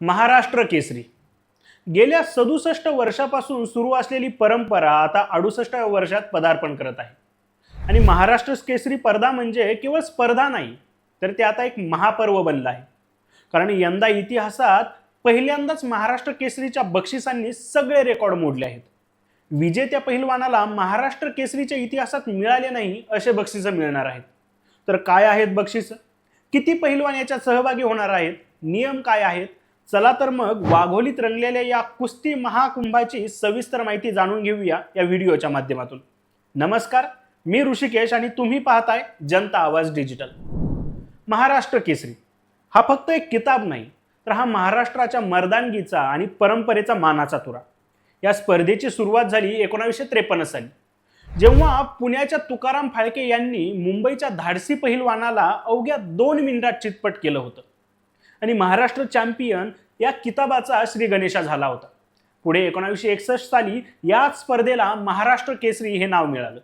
महाराष्ट्र केसरी गेल्या 67 वर्षापासून सुरू असलेली परंपरा आता 68व्या वर्षात पदार्पण करत आहे. आणि महाराष्ट्र केसरी स्पर्धा म्हणजे केवळ स्पर्धा नाही, तर ते आता एक महापर्व बनलं आहे. कारण यंदा इतिहासात पहिल्यांदाच महाराष्ट्र केसरीच्या बक्षिसांनी सगळे रेकॉर्ड मोडले आहेत. विजेत्या पहिलवानाला महाराष्ट्र केसरीच्या इतिहासात मिळाले नाही असे बक्षीस मिळणार आहेत. तर काय आहेत बक्षीस, किती पहिलवान याच्यात सहभागी होणार आहेत, नियम काय आहेत, चला तर मग वाघोलीत रंगलेल्या या कुस्ती महाकुंभाची सविस्तर माहिती जाणून घेऊया या व्हिडिओच्या माध्यमातून. नमस्कार, मी ऋषिकेश आणि तुम्ही पाहताय जनता आवाज डिजिटल. महाराष्ट्र केसरी हा फक्त एक किताब नाही, तर हा महाराष्ट्राच्या मर्दानगीचा आणि परंपरेचा मानाचा तुरा. या स्पर्धेची सुरुवात झाली 1953 साली, जेव्हा पुण्याच्या तुकाराम फाळके यांनी मुंबईच्या धाडसी पहिलवानाला अवघ्या 2 मिनिटात चितपट केलं होतं. आणि महाराष्ट्र चॅम्पियन या किताबाचा श्री गणेशा झाला होता. पुढे 1961 साली याच स्पर्धेला महाराष्ट्र केसरी हे नाव मिळालं.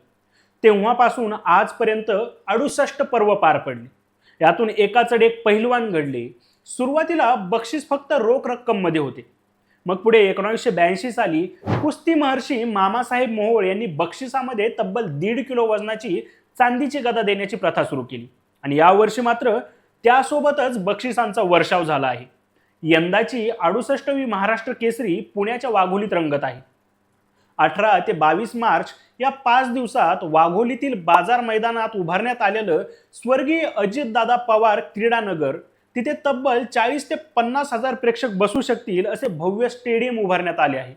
तेव्हापासून आजपर्यंत 68 पर्व पार पडली. यातून एकाचड एक पहिलवान घडले. सुरुवातीला बक्षीस फक्त रोख रक्कम मध्ये होते. मग पुढे 1982 साली कुस्ती महर्षी मामासाहेब मोहोळ यांनी बक्षिसामध्ये तब्बल 1.5 किलो वजनाची चांदीची गदा देण्याची प्रथा सुरू केली. आणि यावर्षी मात्र त्यासोबतच बक्षिसांचा वर्षाव झाला आहे. यंदाची 68वी महाराष्ट्र केसरी पुण्याच्या वाघोलीत रंगत आहे. 18 ते 22 मार्च या 5 दिवसात वाघोलीतील बाजार मैदानात उभारण्यात आलेलं स्वर्गीय अजितदादा पवार क्रीडानगर, तिथे तब्बल 40 ते 50 हजार प्रेक्षक बसू शकतील असे भव्य स्टेडियम उभारण्यात आले आहे.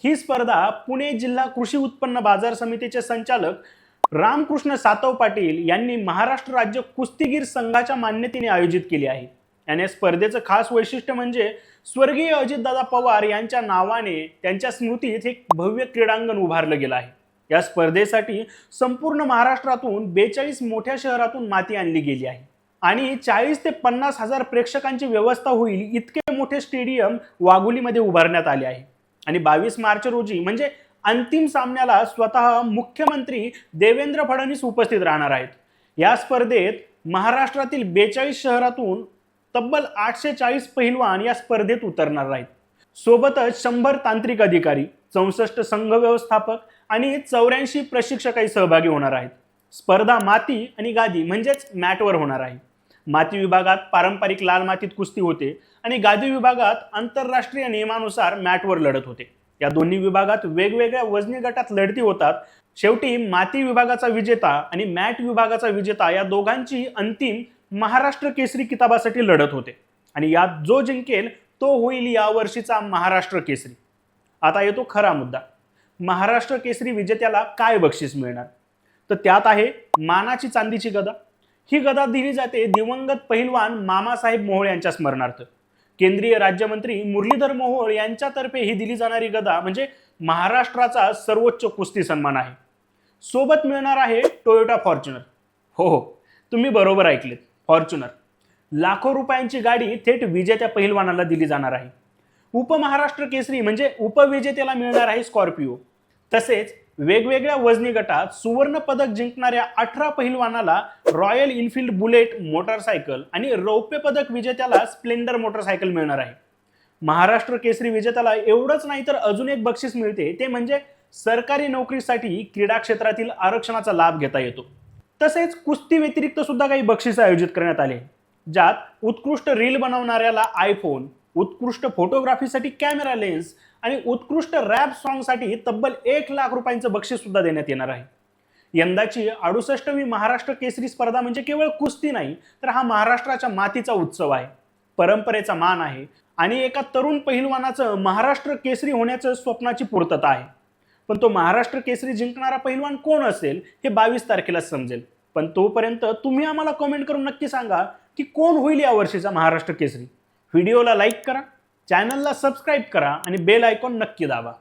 ही स्पर्धा पुणे जिल्हा कृषी उत्पन्न बाजार समितीचे संचालक रामकृष्ण सातव पाटील यांनी महाराष्ट्र राज्य कुस्तीगीर संघाच्या मान्यतेने आयोजित केली आहे. आणि स्पर्धेचं खास वैशिष्ट्य म्हणजे स्वर्गीय अजितदादा पवार यांच्या नावाने त्यांच्या स्मृतीत एक भव्य क्रीडांगण उभारलं गेलं आहे. या स्पर्धेसाठी संपूर्ण महाराष्ट्रातून 42 मोठ्या शहरातून माती आणली गेली आहे. आणि 40 ते 50 हजार प्रेक्षकांची व्यवस्था होईल इतके मोठे स्टेडियम वाघोलीमध्ये उभारण्यात आले आहे. आणि 22 मार्च रोजी म्हणजे अंतिम सामन्याला स्वतः मुख्यमंत्री देवेंद्र फडणवीस उपस्थित राहणार आहेत. या स्पर्धेत महाराष्ट्रातील 42 शहरातून तब्बल 840 पहिलवान या स्पर्धेत उतरणार आहेत. सोबतच 100 तांत्रिक अधिकारी, 64 संघ व्यवस्थापक आणि 84 प्रशिक्षकही सहभागी होणार आहेत. स्पर्धा माती आणि गादी म्हणजेच मॅटवर होणार आहे. माती विभागात पारंपरिक लाल मातीत कुस्ती होते आणि गादी विभागात आंतरराष्ट्रीय नियमानुसार मॅटवर लढत होते. या दोन्ही विभागात वेगवेगळ्या वजनी गटात लढती होतात. शेवटी माती विभागाचा विजेता आणि मॅट विभागाचा विजेता या दोघांची अंतिम महाराष्ट्र केसरी किताबासाठी लढत होते. आणि यात जो जिंकेल तो होईल या वर्षीचा महाराष्ट्र केसरी. आता येतो खरा मुद्दा, महाराष्ट्र केसरी विजेत्याला काय बक्षीस मिळणार. तर त्यात आहे मानाची चांदीची गदा. ही गदा दिली जाते दिवंगत पहिलवान मामासाहेब मोहोळ यांच्या स्मरणार्थ. केंद्रीय राज्यमंत्री मुरलीधर मोहोळ यांच्यातर्फे ही दिली जाणारी गदा म्हणजे महाराष्ट्राचा सर्वोच्च कुस्ती सन्मान आहे. सोबत मिळणार आहे टोयोटा फॉर्च्युनर. हो, तुम्ही बरोबर ऐकलेत, फॉर्च्युनर. लाखो रुपयांची गाडी थेट विजेत्या पहिलवानाला दिली जाणार आहे. उपमहाराष्ट्र केसरी म्हणजे उपविजेत्याला मिळणार आहे स्कॉर्पिओ. तसेच वेगवेगळ्या वजनी गटात सुवर्ण पदक जिंकणाऱ्या 18 पहिलवानाला रॉयल इनफिल्ड बुलेट मोटरसायकल आणि रौप्य पदक विजेत्याला स्प्लेंडर मोटरसायकल मिळणार आहे. महाराष्ट्र केसरी विजेत्याला एवढंच नाही तर अजून एक बक्षीस मिळते, ते म्हणजे सरकारी नोकरीसाठी क्रीडा क्षेत्रातील आरक्षणाचा लाभ घेता येतो. तसेच कुस्ती व्यतिरिक्त सुद्धा काही बक्षीस आयोजित करण्यात आले, ज्यात उत्कृष्ट रील बनवणाऱ्याला आयफोन, उत्कृष्ट फोटोग्राफीसाठी कॅमेरा लेन्स आणि उत्कृष्ट रॅप सॉंगसाठी तब्बल 1 लाख रुपयांचं बक्षीस सुद्धा देण्यात येणार आहे. यंदाची 68वी महाराष्ट्र केसरी स्पर्धा म्हणजे केवळ कुस्ती नाही, तर हा महाराष्ट्राच्या मातीचा उत्सव आहे, परंपरेचा मान आहे आणि एका तरुण पहिलवानाचं महाराष्ट्र केसरी होण्याचं स्वप्नाची पूर्तता आहे. पण तो महाराष्ट्र केसरी जिंकणारा पहिलवान कोण असेल हे 22 तारखेला समजेल. पण तोपर्यंत तुम्ही आम्हाला कमेंट करून नक्की सांगा की कोण होईल या वर्षीचा महाराष्ट्र केसरी. व्हिडिओला लाईक करा, चॅनलला सबस्क्राईब करा आणि बेल आयकॉन नक्की दाबा.